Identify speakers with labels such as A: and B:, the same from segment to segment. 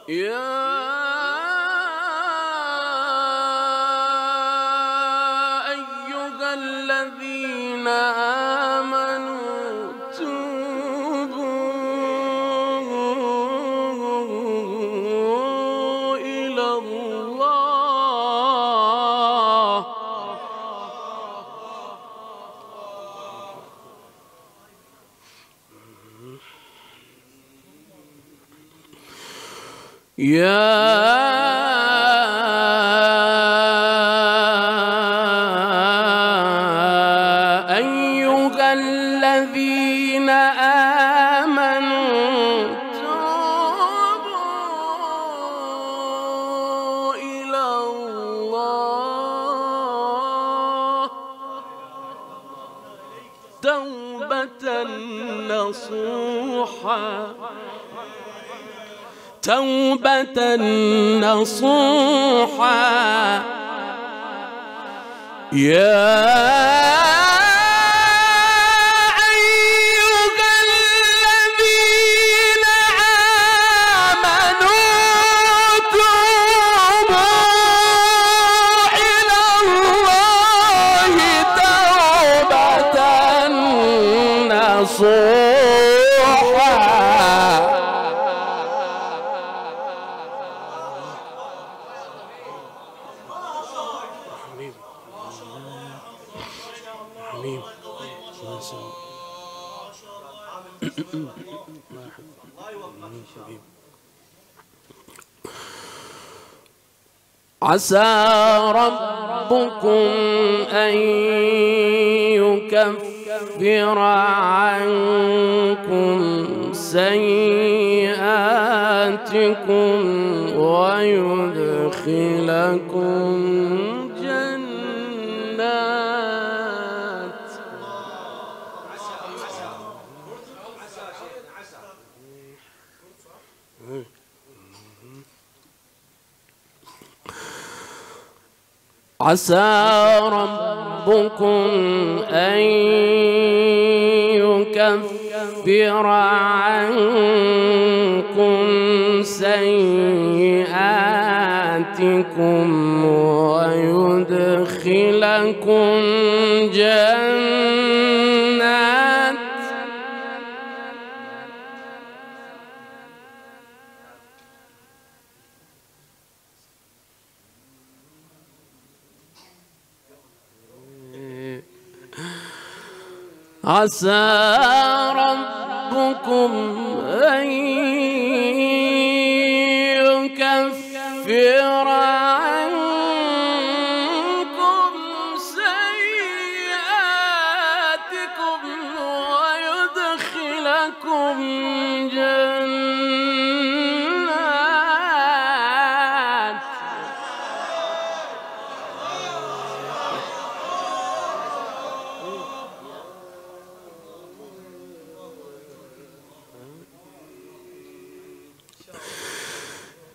A: يا أيها الذين آمنوا توبوا إلى الله يا أيها الذين آمنوا توبوا إلى الله توبة نصوحا توبة نصوحا يا أيها الذين آمنوا توبوا إلى الله توبة نصوحا عسى ربكم أن يكفر عنكم سيئاتكم ويدخلكم جنات عسى ربكم أن يكفر عنكم سيئاتكم ويدخلكم جنات عسى ربكم أن يكفر عنكم سيئاتكم ويدخلكم جنات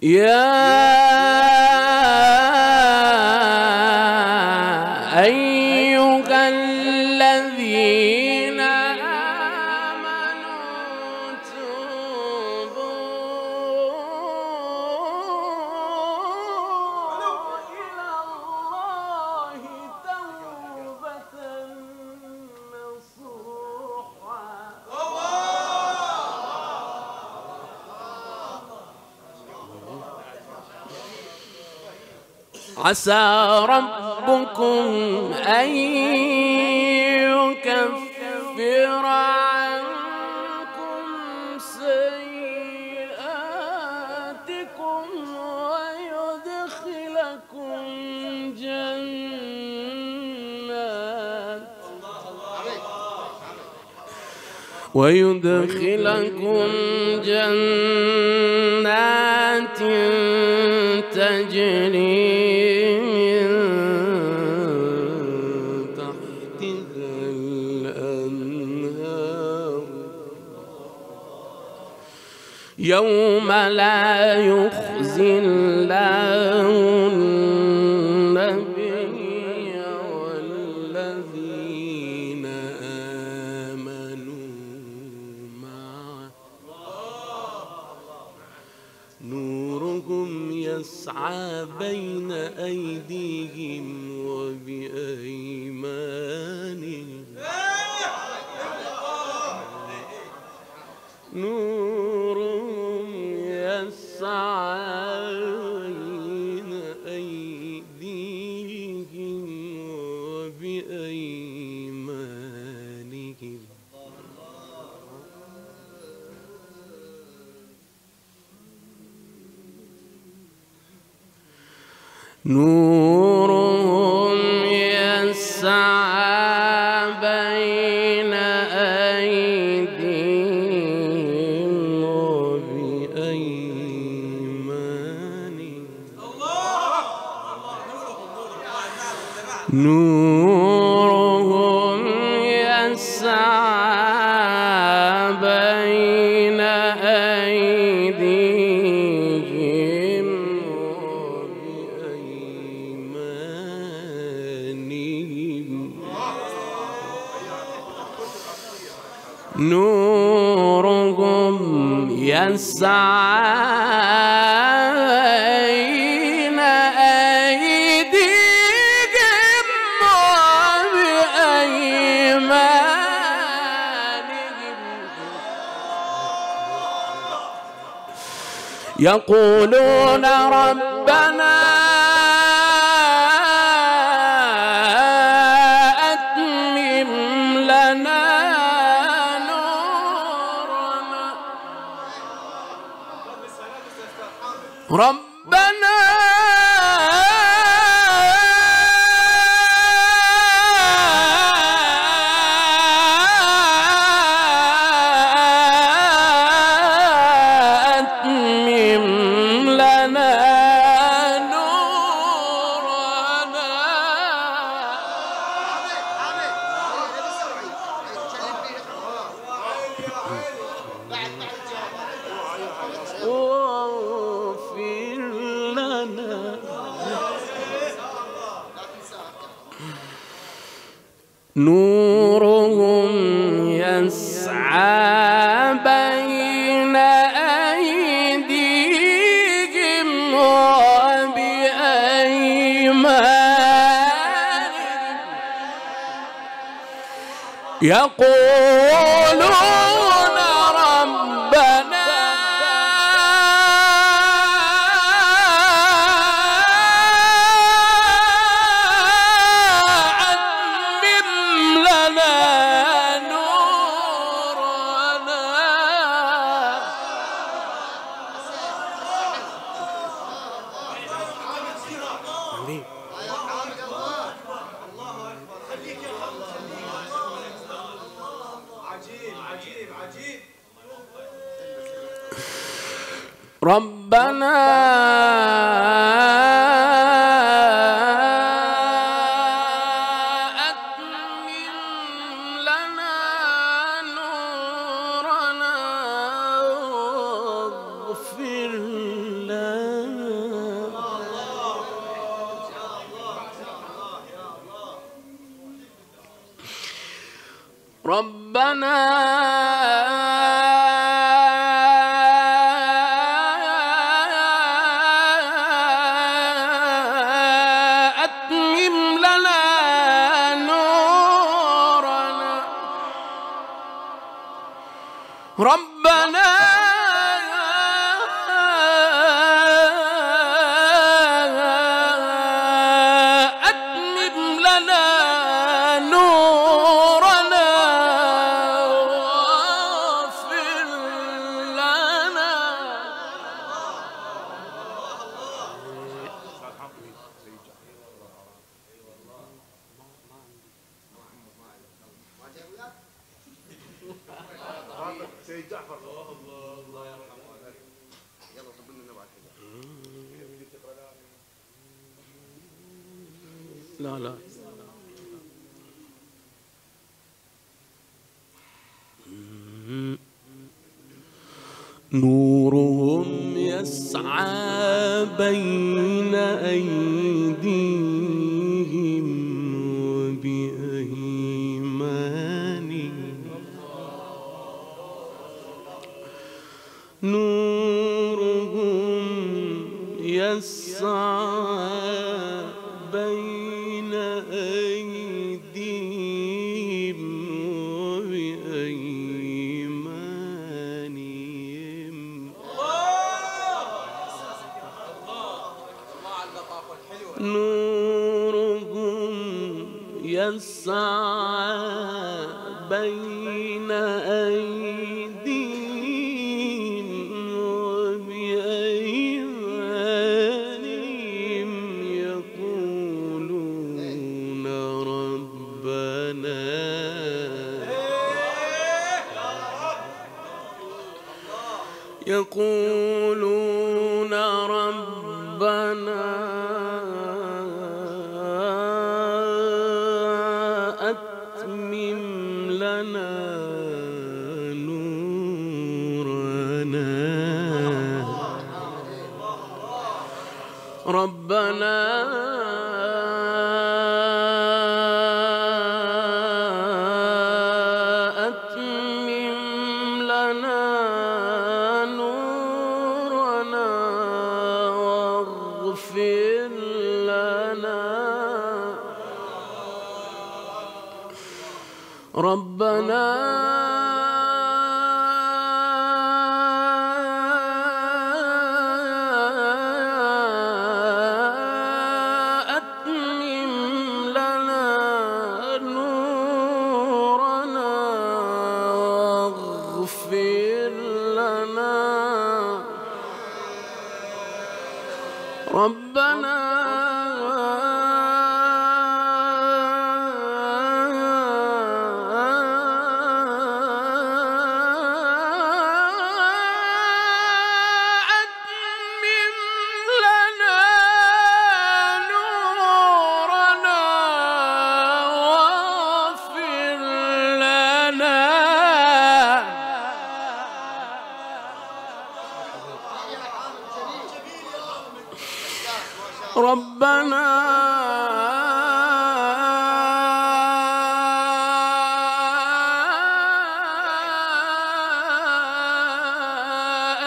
A: يا أيها الذين آمنوا توبوا إلى الله توبة نصوحا عسى ربكم أن يكفر عنكم سيئاتكم ويدخلكم جنات تجري من تحتها الأنهار يوم لا يخزي الله النبي والذين آمنوا معه نور يسعى بين أيديهم وبأيمانهم نورهم يسعى بين أيديهم وبأيمانهم نورهم يسعى بين أيديهم وبأيمانهم نورهم يسعى بين أيديهم نورهم يسعى بين أيديهم وبأيمانهم يقولون ربنا أتمم لنا ربنا أتمم لنا نورنا واغفر لنا نورهم يسعى بين أيديهم وبأيمانهم يقولون ربنا ربنا أتمم لنا نورنا واغفر لنا ربنا ربنا أتمم لنا نورنا واغفر لنا
B: سيد جعفر الله يرحمه. يلا طب لنا بعد
A: لا لا نورهم يسعى بين أيديهم وبأيمانهم نورهم يسعى يسعى بين أيديهم وبأيمانهم نورهم يسعى بين أيديهم وبأيمانهم يقولون ربنا أتمم لنا نورنا ربنا أتمم لنا نورنا واغفر لنا ربنا أتمم لنا نورنا واغفر لنا ربنا ربنا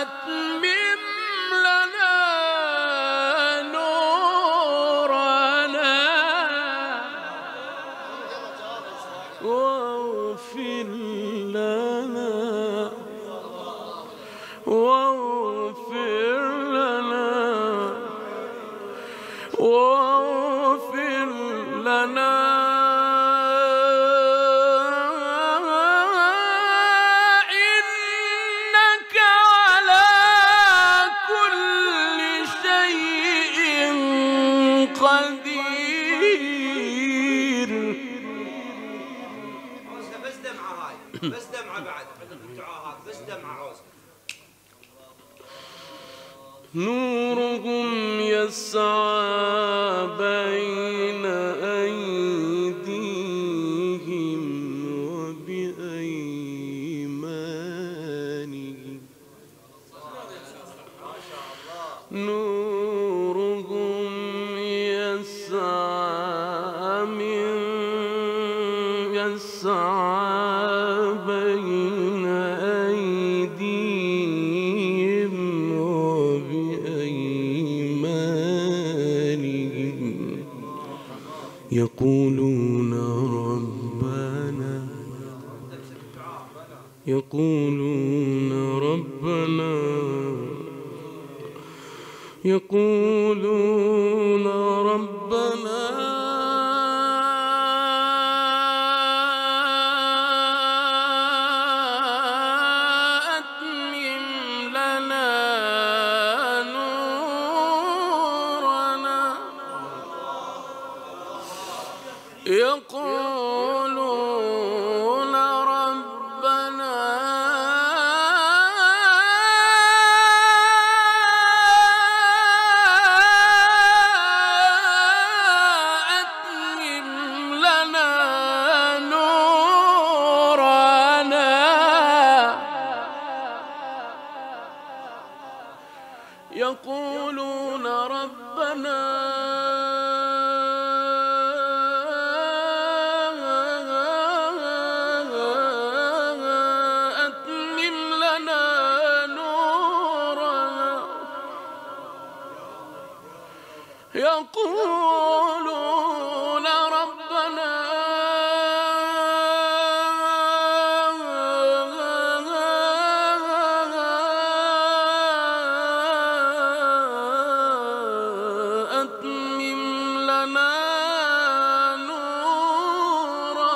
A: أتمم لنا نورنا واغفر لنا واغفر لنا واغفر لنا إنك على كل شيء قدير.
B: بس دمعة هاي بس دمعة بعد الدعاء بس دمعة عوزة.
A: نورهم يسعى بين أيديهم وبأيمانهم نورهم يسعى بين أيديهم وبأيمانهم يقولون ربنا يقولون ربنا يقولون ربنا أتمم لنا نورنا يقولون ربنا أتمم لنا نورنا يقولون ربنا يقولون ربنا أتمم لنا نورنا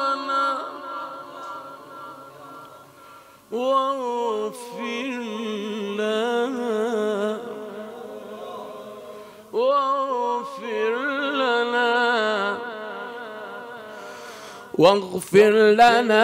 A: واغفر لنا